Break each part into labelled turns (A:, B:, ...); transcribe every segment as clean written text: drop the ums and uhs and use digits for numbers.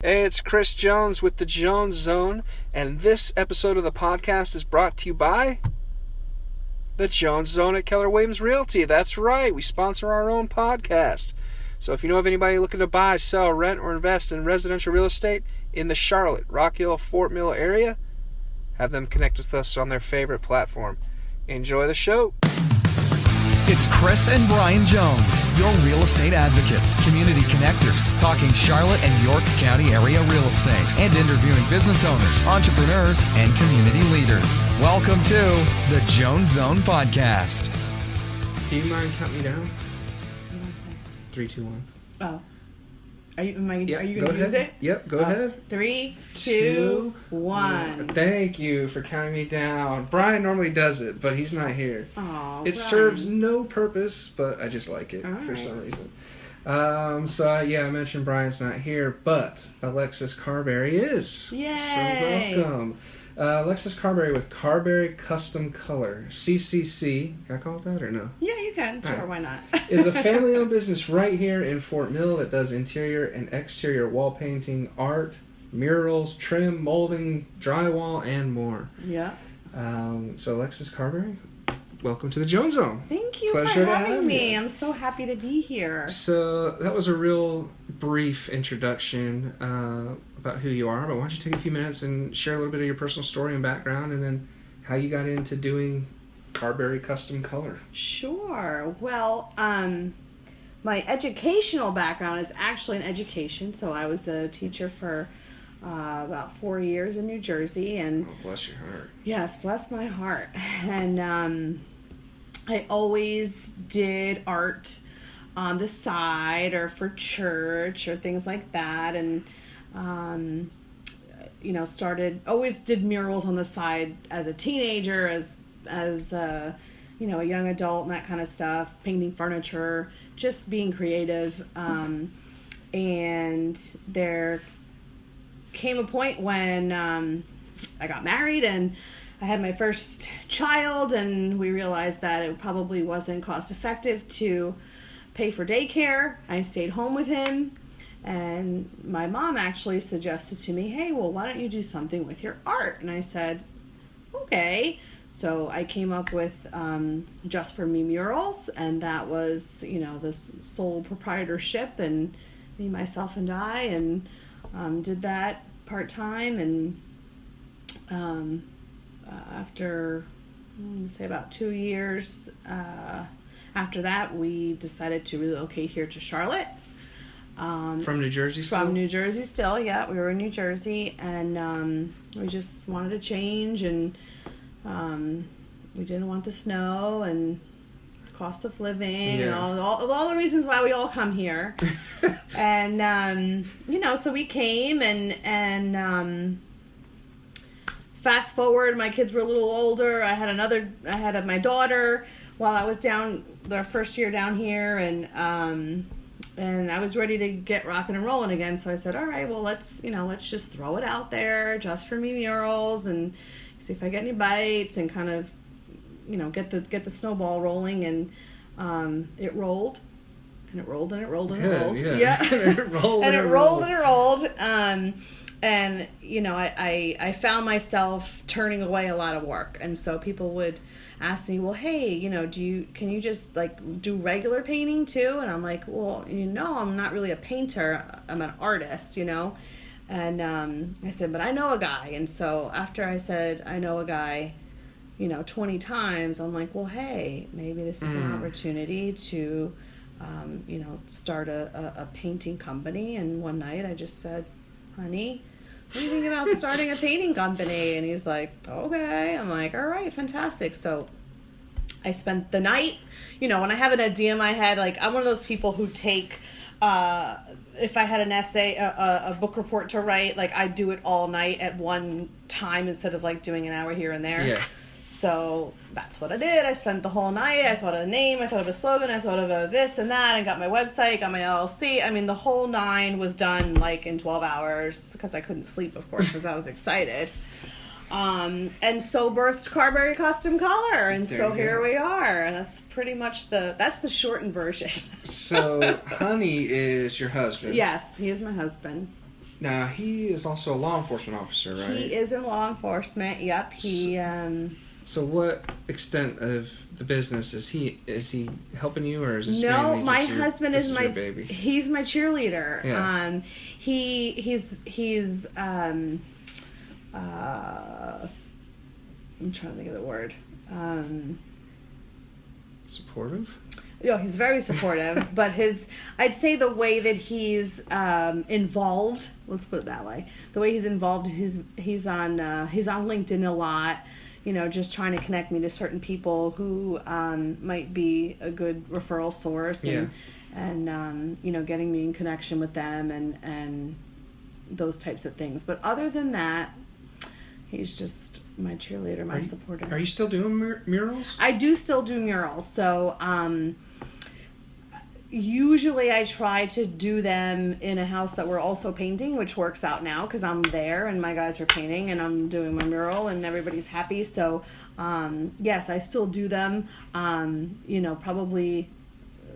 A: Hey, it's Chris Jones with the Jones Zone, and this episode of the podcast is brought to you by the Jones Zone at Keller Williams Realty. That's right, we sponsor our own podcast. So if you know of anybody looking to buy, sell, rent, or invest in residential real estate in the Charlotte, Rock Hill, Fort Mill area, have them connect with us on their favorite platform. Enjoy the show.
B: It's Chris and Brian Jones, your real estate advocates, community connectors, talking Charlotte and York County area real estate, and interviewing business owners, entrepreneurs, and community leaders. Welcome to the Jones Zone Podcast.
A: Do you mind counting me down? 3, 2, 1.
C: Oh. Are you going to
A: go
C: use it?
A: Yep, go ahead.
C: 3, 2, 1.
A: Thank you for counting me down. Brian normally does it, but he's not here.
C: Oh,
A: it serves no purpose, but I just like it for some reason. I mentioned Brian's not here, but Alexis Carberry is.
C: Yay!
A: So welcome. Alexis Carberry with Carberry Custom Color, CCC. Can I call it that or no?
C: Yeah, you can. Sure,
A: right.
C: Why not?
A: Is a family-owned business right here in Fort Mill that does interior and exterior wall painting, art, murals, trim, molding, drywall, and more.
C: Yeah.
A: So Alexis Carberry, welcome to the Jones Zone.
C: Thank you
A: Pleasure
C: for having me.
A: you.
C: I'm so happy to be here.
A: So that was a real brief introduction about who you are, but why don't you take a few minutes and share a little bit of your personal story and background, and then how you got into doing Carberry Custom Color.
C: Sure. Well, my educational background is actually in education. So I was a teacher for about 4 years in New Jersey. And
A: oh, bless your heart.
C: Yes, bless my heart. And I always did art on the side or for church or things like that. And always did murals on the side as a teenager, as a young adult and that kind of stuff, painting furniture, just being creative. And there came a point when I got married and I had my first child, and we realized that it probably wasn't cost effective to pay for daycare. I stayed home with him. And my mom actually suggested to me, hey, well, why don't you do something with your art? And I said, okay. So I came up with Just For Me Murals, and that was, the sole proprietorship, and me, myself, and I, and did that part-time. And after, say about 2 years after that, we decided to relocate here to Charlotte.
A: From New Jersey still?
C: From New Jersey still, yeah. We were in New Jersey, and we just wanted to change, and we didn't want the snow and the cost of living, and all the reasons why we all come here. And, so we came, and fast forward, my kids were a little older. I had my daughter while I was down, their first year down here, and I was ready to get rocking and rolling again. So I said, all right, well, let's just throw it out there, Just For Me Murals, and see if I get any bites, and kind of, get the snowball rolling. And it rolled, and it rolled, and it rolled, and it rolled.
A: Yeah. And it rolled,
C: and it rolled, and it rolled. And, I found myself turning away a lot of work. And so people would ask me, well, hey, can you just do regular painting too? And I'm like, well, I'm not really a painter. I'm an artist, And I said, but I know a guy. And so after I said, I know a guy, 20 times, I'm like, well, hey, maybe this is an opportunity to, start a painting company. And one night I just said, honey, what do you think about starting a painting company? And he's like, okay. I'm like, all right, fantastic. So I spent the night, when I have an idea in my head, I'm one of those people who take, if I had an essay, a book report to write, I do it all night at one time instead of doing an hour here and there.
A: Yeah.
C: So that's what I did. I spent the whole night. I thought of a name. I thought of a slogan. I thought of a this and that, and got my website, got my LLC. I mean, the whole 9 was done in 12 hours because I couldn't sleep, of course, because I was excited. And so birthed Carberry Custom Color, and so here we are, and that's pretty much that's the shortened version.
A: So Honey is your husband.
C: Yes, he is my husband.
A: Now, he is also a law enforcement officer, right?
C: He is in law enforcement. Yep.
A: So what extent of the business is he helping you, or is this
C: no?
A: mainly
C: My
A: just
C: husband
A: this
C: is
A: your
C: my
A: baby?
C: He's my cheerleader.
A: Yeah.
C: He's I'm trying to think of the word.
A: Supportive?
C: He's very supportive, but I'd say the way that he's involved, let's put it that way, the way he's involved is he's on LinkedIn a lot, just trying to connect me to certain people who might be a good referral source, and getting me in connection with them and those types of things. But other than that, he's just my cheerleader, my supporter.
A: Are you still doing murals?
C: I do still do murals. So usually I try to do them in a house that we're also painting, which works out now because I'm there and my guys are painting and I'm doing my mural and everybody's happy. So yes, I still do them. Probably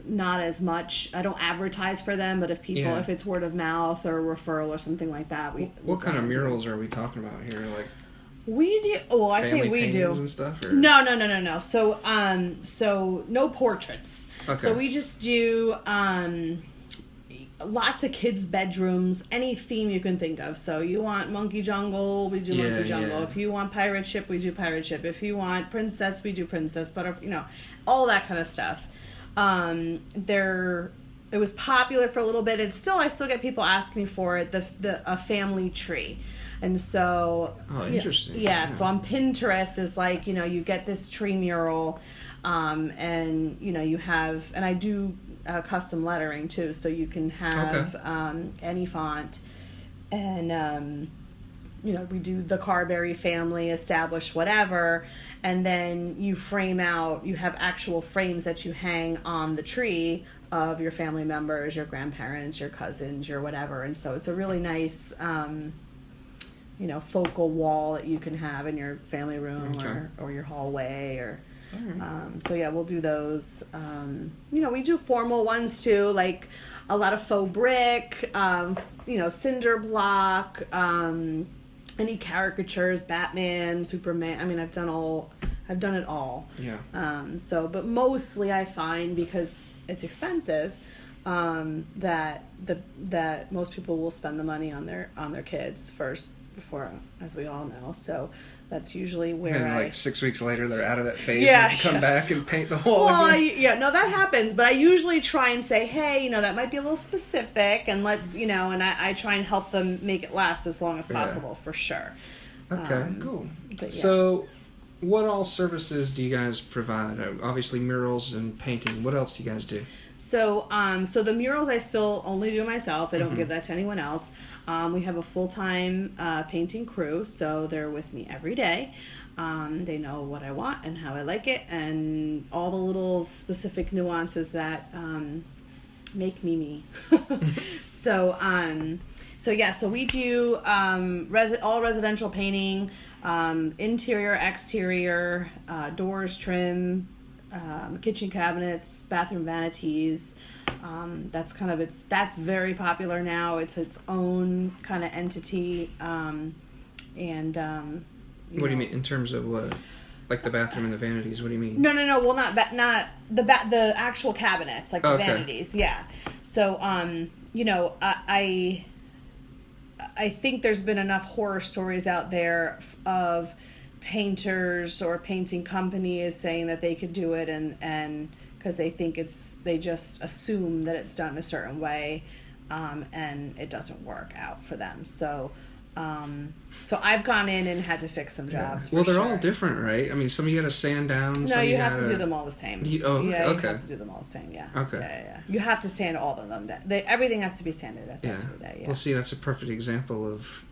C: not as much. I don't advertise for them, but if it's word of mouth or referral or something like that,
A: what kind of murals are we talking about here? Like,
C: we do. Well, I say we do.
A: And stuff, or?
C: No. So no portraits.
A: Okay.
C: So we just do lots of kids' bedrooms, any theme you can think of. So you want Monkey Jungle, we do Monkey Jungle.
A: Yeah.
C: If you want Pirate Ship, we do Pirate Ship. If you want Princess, we do Princess. But all that kind of stuff. It was popular for a little bit, and I still get people asking me for it. A family tree. And so,
A: interesting.
C: Yeah, so on Pinterest is like, you get this tree mural, and you have, and I do custom lettering too, so you can have any font, and we do the Carberry family, established whatever, and then you have actual frames that you hang on the tree of your family members, your grandparents, your cousins, your whatever, and so it's a really nice focal wall that you can have in your family room or your hallway or we'll do those. We do formal ones too, like a lot of faux brick, cinder block, any caricatures, Batman, Superman. I mean, I've done it all.
A: Yeah.
C: But mostly I find, because it's expensive, that most people will spend the money on their kids first before, as we all know. So that's usually where
A: like 6 weeks later they're out of that phase and you come back and paint the wall again.
C: That happens, but I usually try and say, hey, that might be a little specific, and let's, and I try and help them make it last as long as possible, for sure.
A: Okay, cool. So what all services do you guys provide? Obviously murals and painting. What else do you guys do?
C: So the murals I still only do myself. I don't give that to anyone else. We have a full-time painting crew, so they're with me every day. They know what I want and how I like it, and all the little specific nuances that make me. So we do all residential painting, interior, exterior, doors, trim, kitchen cabinets, bathroom vanities. That's very popular now. It's its own kind of entity.
A: What do you mean in terms of what? Like the bathroom and the vanities? What do you mean?
C: No. Well, not the actual cabinets, like the vanities. Yeah. So I think there's been enough horror stories out there of painters or painting companies saying that they could do it, and because they just assume that it's done a certain way, and it doesn't work out for them. So I've gone in and had to fix some jobs.
A: Well, they're all different, right? I mean, some you got to sand down.
C: No, you have to do them all the same.
A: You
C: have to do them all the same. Yeah.
A: Okay.
C: Yeah. You have to sand all of them. Everything has to be sanded at the end of the day. Yeah.
A: Well, see, that's a perfect example of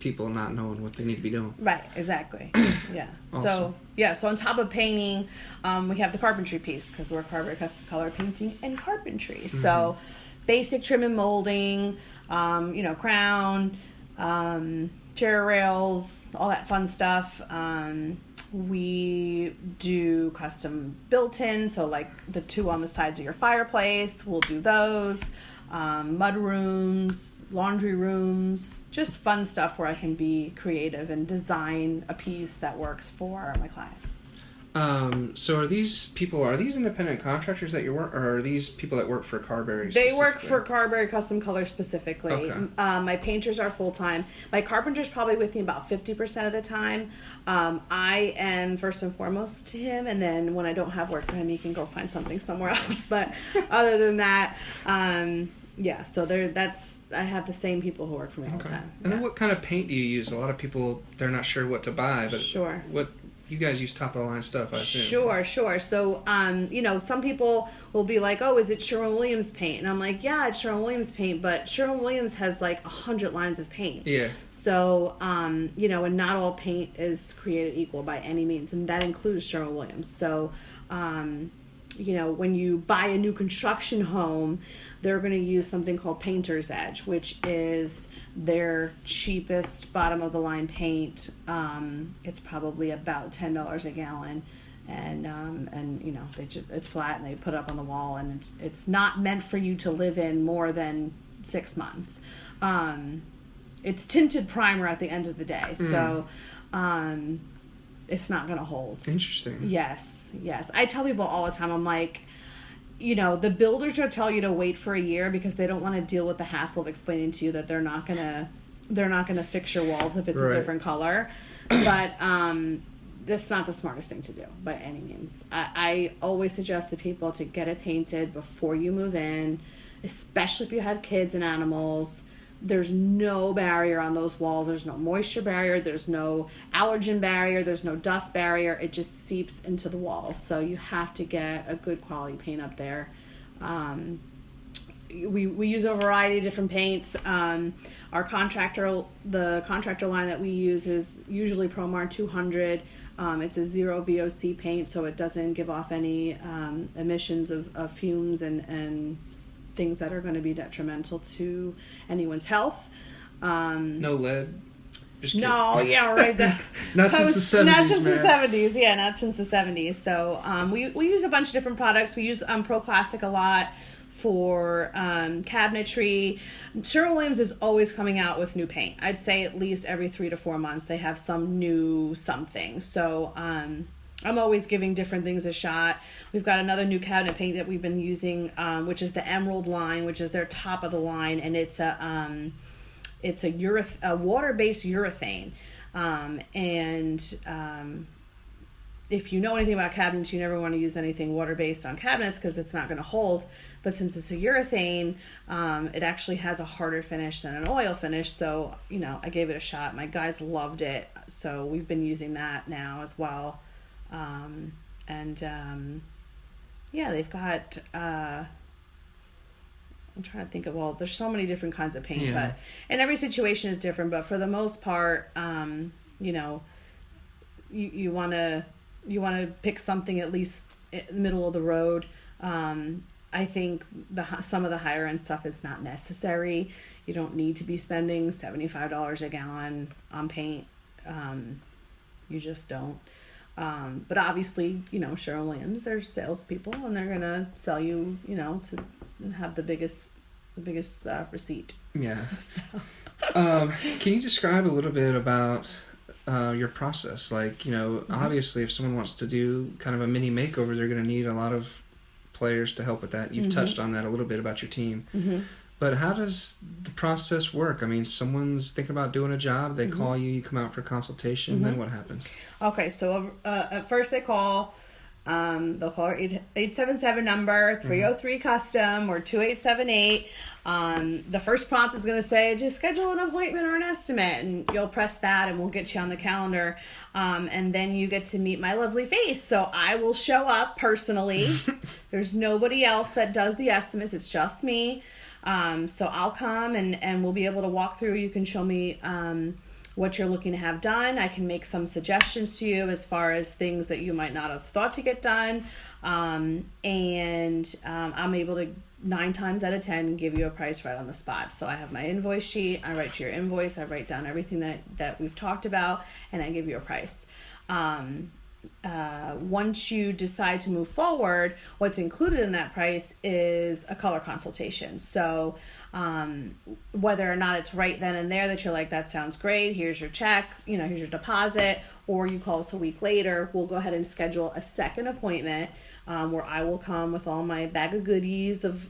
A: people not knowing what they need to be doing.
C: Right. Exactly. Yeah.
A: Awesome.
C: So on top of painting, we have the carpentry piece, because we're Carberry Custom Color Painting and Carpentry. Mm-hmm. So basic trim and molding, crown, chair rails, all that fun stuff. We do custom built-in, so like the two on the sides of your fireplace, we'll do those. mud rooms, laundry rooms, just fun stuff where I can be creative and design a piece that works for my client.
A: So are these independent contractors that you work, or are these people that work for Carberry?
C: They work for Carberry Custom Colors specifically.
A: Okay.
C: My painters are full-time. My carpenter's probably with me about 50% of the time. I am first and foremost to him, and then when I don't have work for him, he can go find something somewhere else. But other than that, yeah, so I have the same people who work for me all the time.
A: And then what kind of paint do you use? A lot of people, they're not sure what to buy, but
C: sure.
A: What you guys use top of the line stuff, I assume.
C: Sure. So, some people will be like, "Oh, is it Sherwin-Williams paint?" And I'm like, "Yeah, it's Sherwin-Williams paint, but Sherwin-Williams has like 100 lines of paint."
A: Yeah.
C: So, and not all paint is created equal by any means, and that includes Sherwin-Williams. So, when you buy a new construction home, they're going to use something called Painter's Edge, which is their cheapest bottom of the line paint. It's probably about $10 a gallon, and it's flat and they put it up on the wall, and it's not meant for you to live in more than 6 months. It's tinted primer at the end of the day, so it's not going to hold.
A: Interesting.
C: Yes. I tell people all the time, I'm like, the builders will tell you to wait for a year because they don't want to deal with the hassle of explaining to you that they're not gonna fix your walls if it's a different color. But that's not the smartest thing to do by any means. I always suggest to people to get it painted before you move in, especially if you have kids and animals. There's no barrier on those walls. There's no moisture barrier. There's no allergen barrier. There's no dust barrier. It just seeps into the walls. So you have to get a good quality paint up there. We use a variety of different paints. The contractor line that we use is usually Promar 200. It's a zero VOC paint, so it doesn't give off any emissions of fumes and things that are going to be detrimental to anyone's health.
A: No lead.
C: No, yeah, right.
A: Not since the 70s.
C: Not since the 70s. Yeah, not since the 70s. So we use a bunch of different products. We use Pro Classic a lot for cabinetry. Sherwin-Williams is always coming out with new paint. I'd say at least every 3 to 4 months they have some new something. So I'm always giving different things a shot. We've got another new cabinet paint that we've been using, which is the Emerald line, which is their top of the line, and it's a water-based urethane. If you know anything about cabinets, you never want to use anything water-based on cabinets because it's not going to hold. But since it's a urethane, it actually has a harder finish than an oil finish. So, I gave it a shot. My guys loved it. So we've been using that now as well. They've got, I'm trying to think of, there's so many different kinds of paint, but, and every situation is different, but for the most part, you want to pick something at least in the middle of the road. I think some of the higher end stuff is not necessary. You don't need to be spending $75 a gallon on paint. You just don't. But obviously, Sherwin-Williams, they're salespeople, and they're gonna sell you, to have the biggest receipt.
A: Yeah.
C: So.
A: Can you describe a little bit about your process? Like, obviously, if someone wants to do kind of a mini makeover, they're gonna need a lot of players to help with that. You've touched on that a little bit about your team. Mm-hmm. But how does the process work? I mean, someone's thinking about doing a job, they call you, you come out for a consultation, then what happens?
C: Okay, so at first they call, they'll call our 877 number, 303 custom or 2878. The first prompt is going to say, just schedule an appointment or an estimate, and you'll press that and we'll get you on the calendar. And then you get to meet my lovely face. So I will show up personally. There's nobody else that does the estimates. It's just me. So I'll come and we'll be able to walk through. You can show me what you're looking to have done. I can make some suggestions to you as far as things that you might not have thought to get done. I'm able to 9 times out of 10 give you a price right on the spot. So I have my invoice sheet. I write your invoice. I write down everything that we've talked about, and I give you a price. once you decide to move forward, what's included in that price is a color consultation. So whether or not it's right then and there that you're like, that sounds great, here's your check, here's your deposit, or you call us a week later, we'll go ahead and schedule a second appointment where I will come with all my bag of goodies of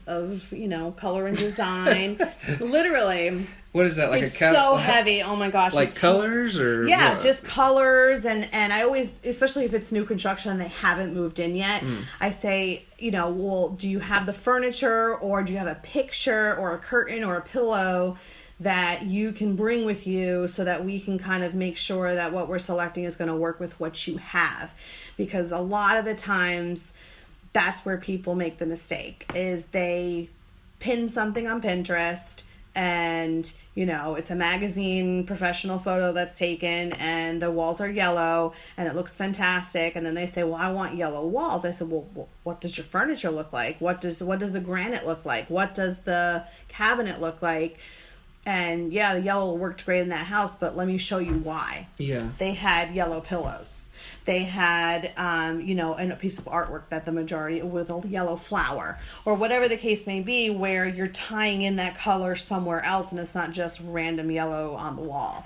C: color and design. Literally.
A: What is that, like
C: it's so heavy. Oh my gosh.
A: Like colors or
C: yeah,
A: what?
C: Just colors. And I always, especially if it's new construction and they haven't moved in yet, I say, well, do you have the furniture, or do you have a picture or a curtain or a pillow that you can bring with you so that we can kind of make sure that what we're selecting is going to work with what you have? Because a lot of the times that's where people make the mistake, is they pin something on Pinterest and it's a magazine professional photo that's taken and the walls are yellow and it looks fantastic, and then they say, well, I want yellow walls. I said, well, what does your furniture look like? What does the granite look like? What does the cabinet look like? And yeah, the yellow worked great in that house, but let me show you why.
A: Yeah.
C: They had yellow pillows. They had, a piece of artwork that the majority with a yellow flower, or whatever the case may be, where you're tying in that color somewhere else and it's not just random yellow on the wall.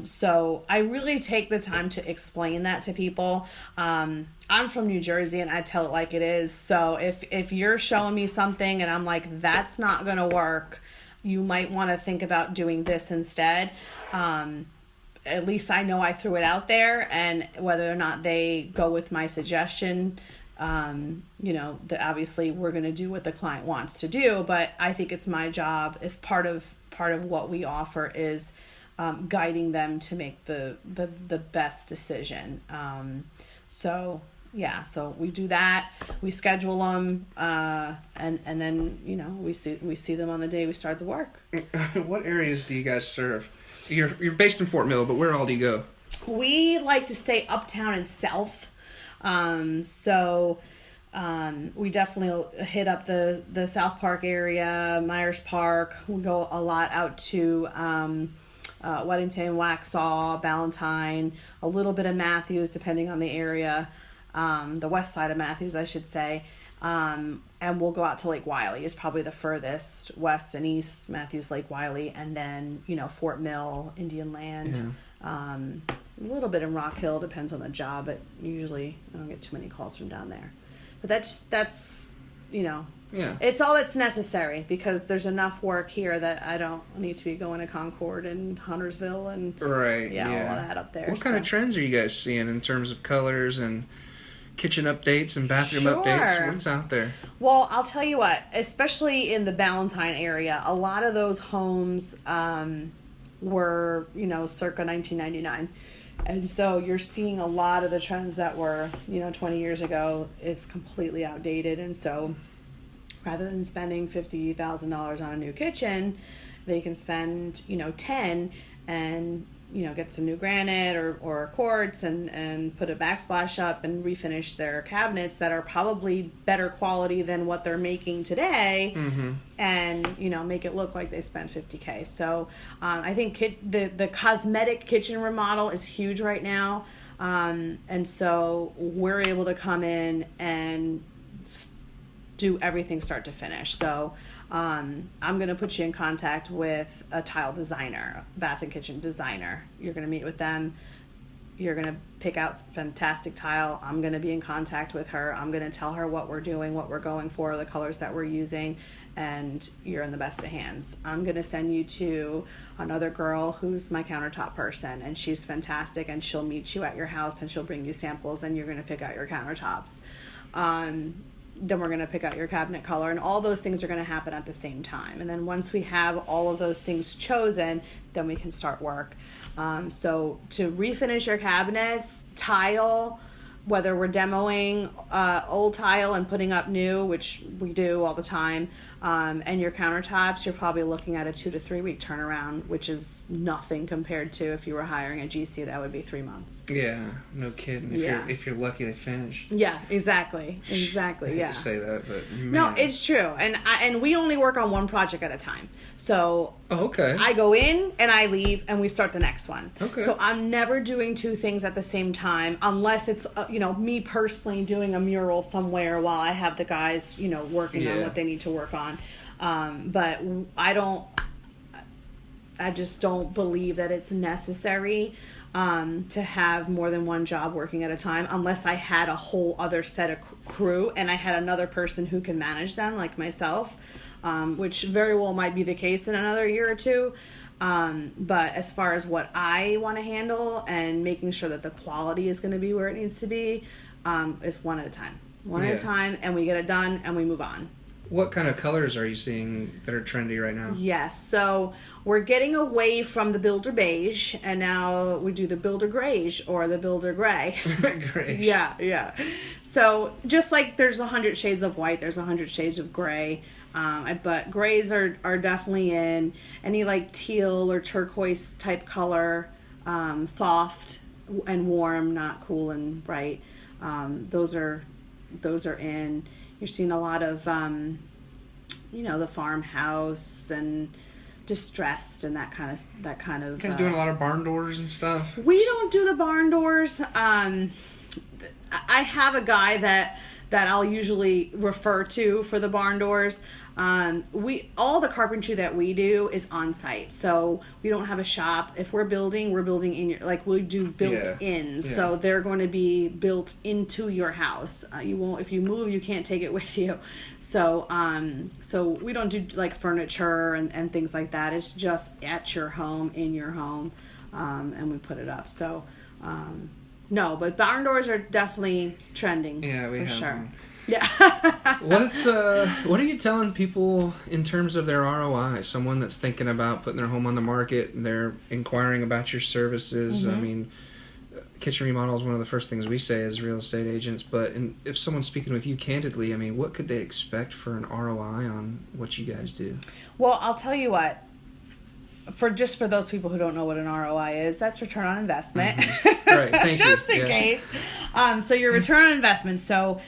C: So I really take the time to explain that to people. I'm from New Jersey and I tell it like it is. So if you're showing me something and I'm like, that's not going to work, you might want to think about doing this instead. At least I know I threw it out there, and whether or not they go with my suggestion, obviously we're going to do what the client wants to do, but I think it's my job as part of what we offer is guiding them to make the best decision. So we do that. We schedule them, and then we see them on the day we start the work.
A: What areas do you guys serve? You're based in Fort Mill, but where all do you go?
C: We like to stay uptown and south. We definitely hit up the South Park area, Myers Park. We go a lot out to Weddington, Waxhaw, Ballantyne, a little bit of Matthews, depending on the area. The west side of Matthews, I should say. And we'll go out to Lake Wylie is probably the furthest west and east, Matthews, Lake Wylie, and then, Fort Mill, Indian Land, a little bit in Rock Hill, depends on the job, but usually I don't get too many calls from down there. But that's it's all that's necessary, because there's enough work here that I don't need to be going to Concord and Huntersville and all that up there.
A: What kind of trends are you guys seeing in terms of colors and kitchen updates and bathroom updates? What's out there?
C: Well, I'll tell you what, especially in the Ballantyne area, a lot of those homes were, circa 1999. And so you're seeing a lot of the trends that were, 20 years ago is completely outdated. And so rather than spending $50,000 on a new kitchen, they can spend, 10 and get some new granite or quartz and put a backsplash up and refinish their cabinets that are probably better quality than what they're making today, and make it look like they spent $50K. So I think the cosmetic kitchen remodel is huge right now, and so we're able to come in and do everything start to finish. So I'm going to put you in contact with a tile designer, bath and kitchen designer. You're going to meet with them. You're going to pick out fantastic tile. I'm going to be in contact with her. I'm going to tell her what we're doing, what we're going for, the colors that we're using, and you're in the best of hands. I'm going to send you to another girl who's my countertop person, and she's fantastic, and she'll meet you at your house and she'll bring you samples, and you're going to pick out your countertops. Then we're going to pick out your cabinet color, and all those things are going to happen at the same time. And then once we have all of those things chosen, then we can start work. So to refinish your cabinets, tile, whether we're demoing old tile and putting up new, which we do all the time, and your countertops, you're probably looking at a 2 to 3 week turnaround, which is nothing compared to if you were hiring a GC, that would be 3 months.
A: Yeah, no kidding. If you're lucky, they finish.
C: Yeah, exactly.
A: I hate
C: Yeah.
A: to say that, but man.
C: No, it's true, and we only work on one project at a time. So
A: okay.
C: I go in and I leave, and we start the next one.
A: Okay.
C: So I'm never doing 2 things at the same time, unless it's me personally doing a mural somewhere while I have the guys working on what they need to work on. But I just don't believe that it's necessary to have more than one job working at a time, unless I had a whole other set of crew and I had another person who can manage them, like myself, which very well might be the case in another year or 2. But as far as what I want to handle and making sure that the quality is going to be where it needs to be, is one at a time. One at a time, and we get it done and we move on.
A: What kind of colors are you seeing that are trendy right now?
C: Yes, so we're getting away from the builder beige, and now we do the builder grayish or the builder gray.
A: Grayish.
C: Yeah. So just like there's 100 shades of white, there's 100 shades of gray. But grays are definitely in. Any like teal or turquoise type color, soft and warm, not cool and bright. Those are in. You're seeing a lot of, the farmhouse and distressed and that kind of.
A: You guys doing a lot of barn doors and stuff?
C: We don't do the barn doors. I have a guy that I'll usually refer to for the barn doors. All the carpentry that we do is on site, so we don't have a shop. If we're building in we do built-ins, so they're going to be built into your house. You won't, if you move, you can't take it with you. So we don't do like furniture and things like that. It's just at your home, in your home, and we put it up. So. No, but barn doors are definitely trending.
A: Yeah, we
C: for
A: have
C: sure.
A: one.
C: Yeah.
A: What are you telling people in terms of their ROI? Someone that's thinking about putting their home on the market and they're inquiring about your services.
C: Mm-hmm.
A: I mean, kitchen remodel is one of the first things we say as real estate agents. But if someone's speaking with you candidly, I mean, what could they expect for an ROI on what you guys do?
C: Well, I'll tell you what. For those people who don't know what an ROI is, that's return on investment.
A: Mm-hmm. Right, thank you.
C: Just in case. So your return on investment. So,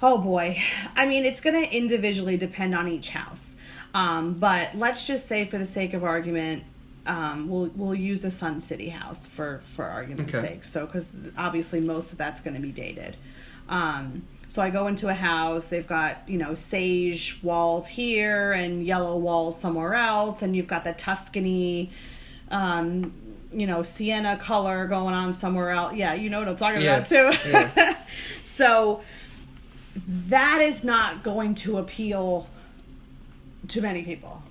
C: oh boy. I mean, it's going to individually depend on each house. But let's just say, for the sake of argument, we'll use a Sun City house for argument's sake. So, because obviously most of that's going to be dated. So I go into a house, they've got, sage walls here and yellow walls somewhere else, and you've got the Tuscany, sienna color going on somewhere else. Yeah, you know what I'm talking about too. Yeah. So that is not going to appeal to many people,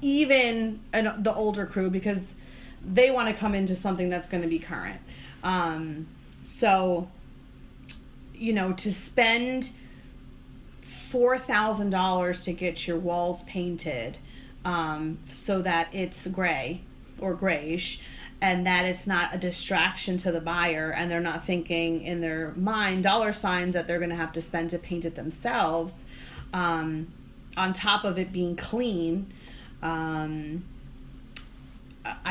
C: even the older crew, because they want to come into something that's going to be current. To spend $4,000 to get your walls painted so that it's gray or grayish, and that it's not a distraction to the buyer, and they're not thinking in their mind dollar signs that they're going to have to spend to paint it themselves, on top of it being clean. I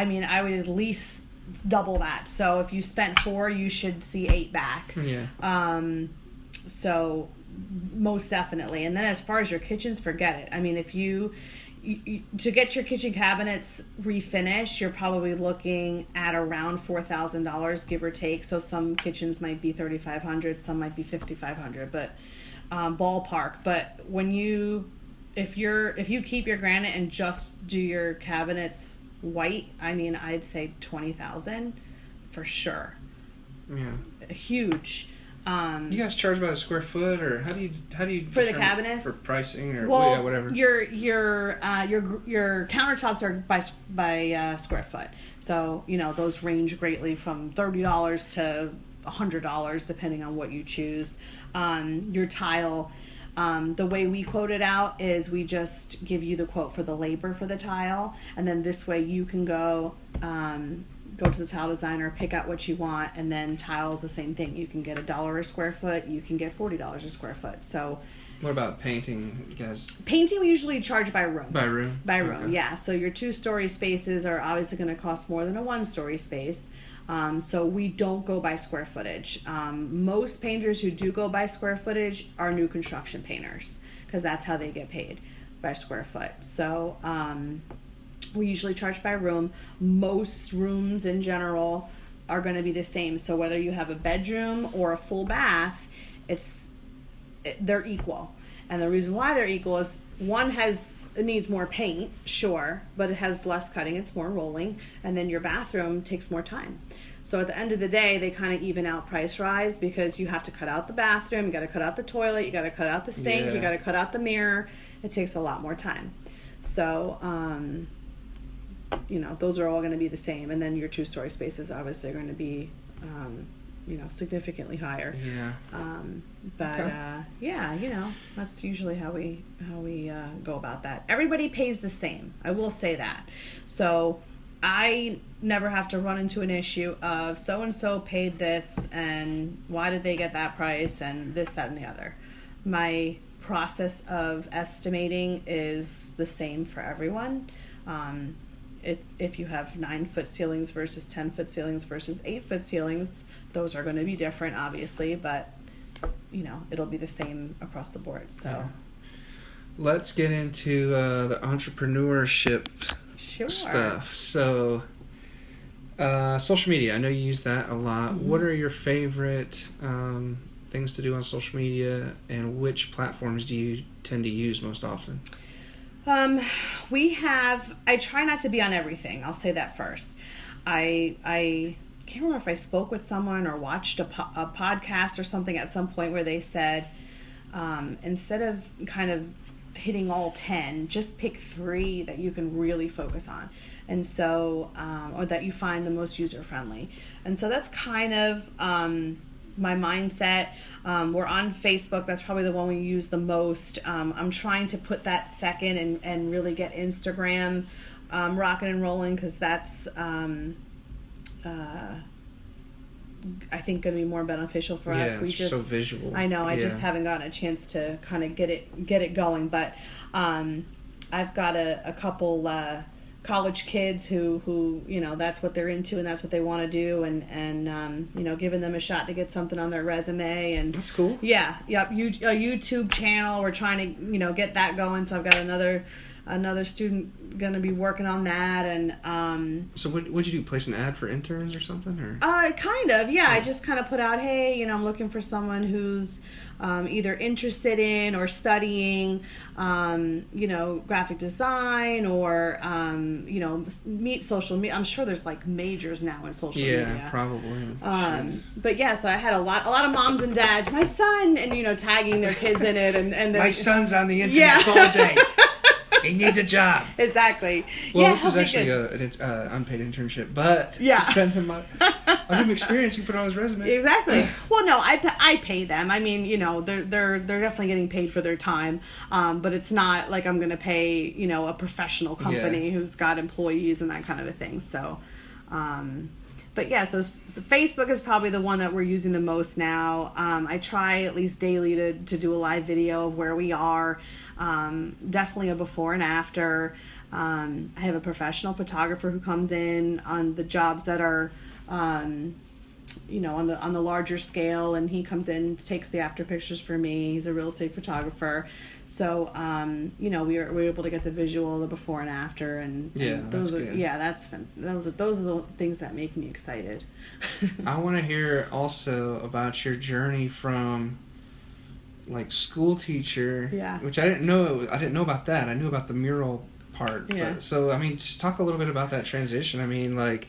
C: would at least double that. So if you spent 4, you should see 8 back.
A: Yeah.
C: So most definitely. And then as far as your kitchens, forget it. I mean, if you to get your kitchen cabinets refinished, you're probably looking at around $4,000, give or take. So some kitchens might be $3,500, some might be $5,500, but ballpark. But if you keep your granite and just do your cabinets white, I'd say $20,000 for sure.
A: Yeah.
C: Huge.
A: You guys charge by the square foot, or how do you
C: for the cabinets
A: for pricing, or whatever?
C: Your countertops are by square foot, so those range greatly from $30 to $100 depending on what you choose. Your tile. The way we quote it out is we just give you the quote for the labor for the tile, and then this way you can go, Go to the tile designer, pick out what you want, and then tile is the same thing. You can get $1 a square foot. You can get $40 a square foot. So,
A: what about painting, you guys?
C: Painting we usually charge by room.
A: By room?
C: By room,
A: Okay.
C: yeah. So your 2-story spaces are obviously going to cost more than a 1-story space. So we don't go by square footage. Most painters who do go by square footage are new construction painters, because that's how they get paid, by square foot. So we usually charge by room. Most rooms in general are going to be the same. So whether you have a bedroom or a full bath, they're equal. And the reason why they're equal is one needs more paint, sure, but it has less cutting, it's more rolling, and then your bathroom takes more time. So at the end of the day, they kind of even out price rise, because you have to cut out the bathroom, you got to cut out the toilet, you got to cut out the sink, you got to cut out the mirror. It takes a lot more time. So, those are all going to be the same. And then your 2-story spaces obviously are going to be, significantly higher.
A: Yeah.
C: That's usually how we go about that. Everybody pays the same. I will say that. So I never have to run into an issue of so-and-so paid this and why did they get that price and this, that, and the other. My process of estimating is the same for everyone. It's if you have 9-foot ceilings versus 10-foot ceilings versus 8-foot ceilings, those are going to be different, obviously, but it'll be the same across the board. So,
A: yeah. Let's get into the entrepreneurship stuff. So, social media. I know you use that a lot. Mm-hmm. What are your favorite things to do on social media, and which platforms do you tend to use most often?
C: I try not to be on everything. I'll say that first. I can't remember if I spoke with someone or watched a podcast or something at some point where they said, instead of kind of hitting all 10, just pick 3 that you can really focus on. And so, or that you find the most user-friendly. And so that's kind of, my mindset. We're on Facebook. That's probably the one we use the most. I'm trying to put that second and really get Instagram rocking and rolling, because that's I think going to be more beneficial for us.
A: It's just so visual.
C: I know. I just haven't gotten a chance to kind of get it going, but I've got a couple college kids who that's what they're into and that's what they want to do, and giving them a shot to get something on their resume. And
A: that's cool.
C: Yeah. Yep. A YouTube channel. We're trying to get that going. So I've got another student going to be working on that. And
A: so what'd you do, place an ad for interns or something, or
C: kind of, yeah. I just kind of put out, hey, I'm looking for someone who's either interested in or studying graphic design, or meet social media. I'm sure there's like majors now in social media.
A: Yeah, probably.
C: But yeah, so I had a lot of moms and dads, my son, and tagging their kids in it, and
A: my son's on the internet all day. He needs a job.
C: Exactly.
A: Well, this is actually an unpaid internship, but send him I'll give him experience. You put it on his resume.
C: Exactly. Well, no, I pay them. I mean, they're definitely getting paid for their time, but it's not like I'm going to pay a professional company who's got employees and that kind of a thing. So, but yeah, so Facebook is probably the one that we're using the most now. I try at least daily to do a live video of where we are. Definitely a before and after. I have a professional photographer who comes in on the jobs that are, on the larger scale, and he comes in, takes the after pictures for me. He's a real estate photographer. So, we're able to get the visual, the before and after, and those are good. Those are the things that make me excited.
A: I want to hear also about your journey from like school teacher, which I didn't know about that. I knew about the mural part.
C: Yeah.
A: But, so, I mean, just talk a little bit about that transition. I mean, like,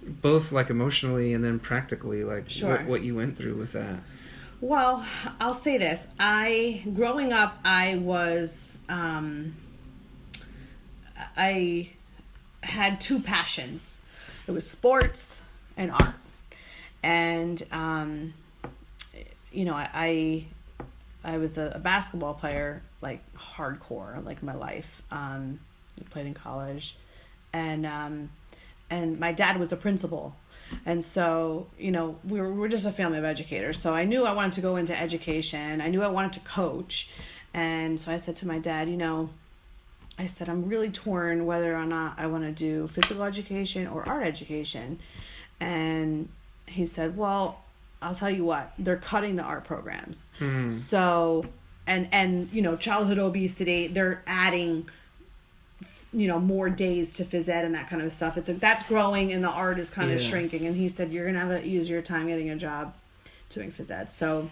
A: both like emotionally and then practically, like what you went through with that.
C: Well, I'll say this. Growing up, I was, I had 2 passions. It was sports and art. And, I was a basketball player, like hardcore, like my life. I played in college. And my dad was a principal. And so, you know, we're just a family of educators. So I knew I wanted to go into education. I knew I wanted to coach. And so I said to my dad, you know, I said, I'm really torn whether or not I want to do physical education or art education. And he said, well, I'll tell you what, they're cutting the art programs. So, and, you know, childhood obesity, they're adding, you know, more days to phys ed and that kind of stuff. It's like, that's growing and the art is kind of shrinking. And he said, you're going to have an easier time getting a job doing phys ed. So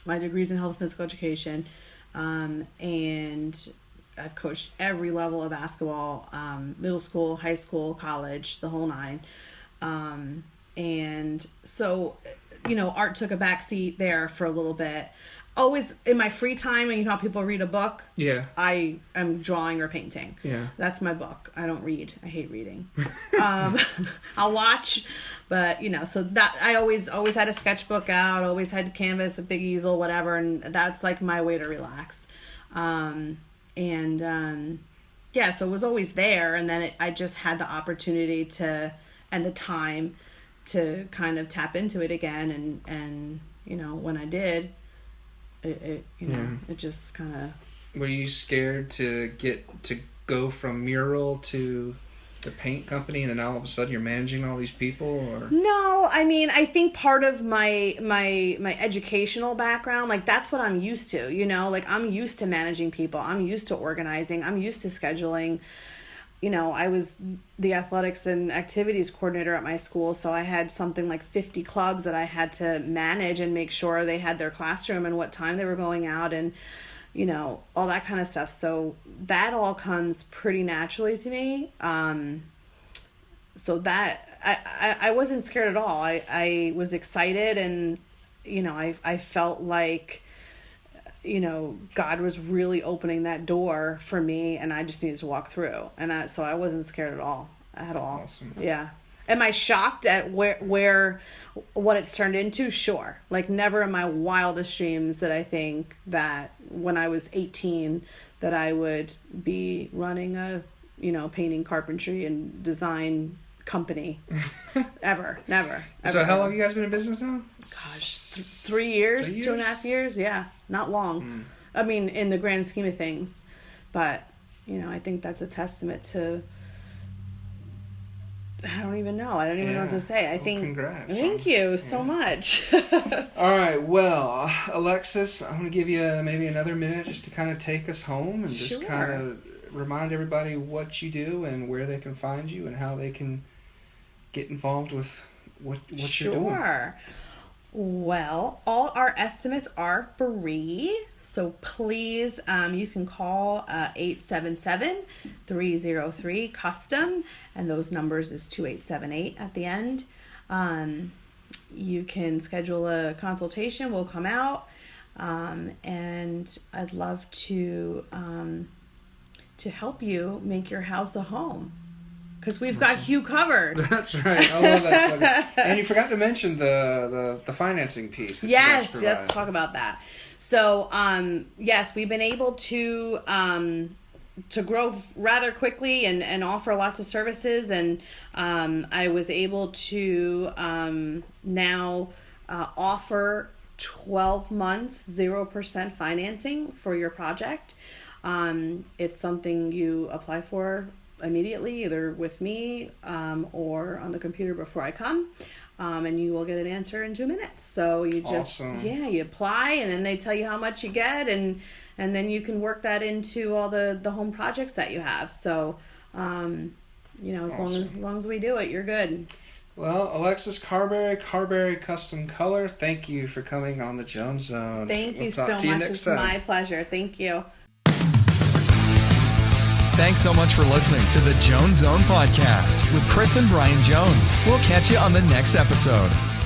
C: my degree's in health and physical education. And I've coached every level of basketball, middle school, high school, college, the whole nine. And so, you know, art took a backseat there for a little bit. Always in my free time, and you know how people read a book?
A: Yeah.
C: I am drawing or painting.
A: Yeah.
C: That's my book. I don't read. I hate reading. I'll watch, but you know, so that I always had a sketchbook out, always had canvas, a big easel, whatever, and that's like my way to relax. Yeah, so it was always there, and then I just had the opportunity to, and the time to kind of tap into it again, and you know, when I did, it you know, it just kind of.
A: Were you scared to go from mural to the paint company, and then all of a sudden you're managing all these people? Or
C: no, I mean, I think part of my educational background, like that's what I'm used to, you know, like I'm used to managing people, I'm used to organizing, I'm used to scheduling. You know, I was the athletics and activities coordinator at my school, so I had something like 50 clubs that I had to manage and make sure they had their classroom and what time they were going out, and you know, all that kind of stuff. So that all comes pretty naturally to me. So that I wasn't scared at all. I was excited, and you know, I felt like, you know, God was really opening that door for me, and I just needed to walk through. And so I wasn't scared at all.
A: Awesome.
C: Yeah. Am I shocked at what it's turned into? Sure. Like never in my wildest dreams did I think that when I was 18 that I would be running a, you know, painting, carpentry, and design company. Ever. Never.
A: So how long have you guys been in business now?
C: Gosh, 3 years, 2.5 years. Yeah. Not long. I mean, in the grand scheme of things. But, you know, I think that's a testament to, I don't even know. I don't even know what to say. I think.
A: Congrats.
C: Thank you so much.
A: All right. Well, Alexis, I'm going to give you maybe another minute just to kind of take us home and just kind of remind everybody what you do and where they can find you and how they can get involved with what you're doing.
C: Sure. Well, all our estimates are free, so please, you can call 877-303-CUSTOM, and those numbers is 2878 at the end. You can schedule a consultation. We'll come out, and I'd love to help you make your house a home. Because we've got Hugh covered.
A: That's right. I love that subject. And you forgot to mention the financing piece.
C: Yes, let's talk about that. So, yes, we've been able to grow rather quickly and offer lots of services. And I was able to now offer 12 months, 0% financing for your project. It's something you apply for immediately, either with me or on the computer before I come, and you will get an answer in 2 minutes. So you just you apply, and then they tell you how much you get, and then you can work that into all the home projects that you have. So you know, as long as we do it, you're good.
A: Well, Alexis Carberry Custom Color, thank you for coming on the Jones Zone.
C: Thank you so much. It's my pleasure. Thank you.
B: Thanks so much for listening to the Jones Zone Podcast with Chris and Brian Jones. We'll catch you on the next episode.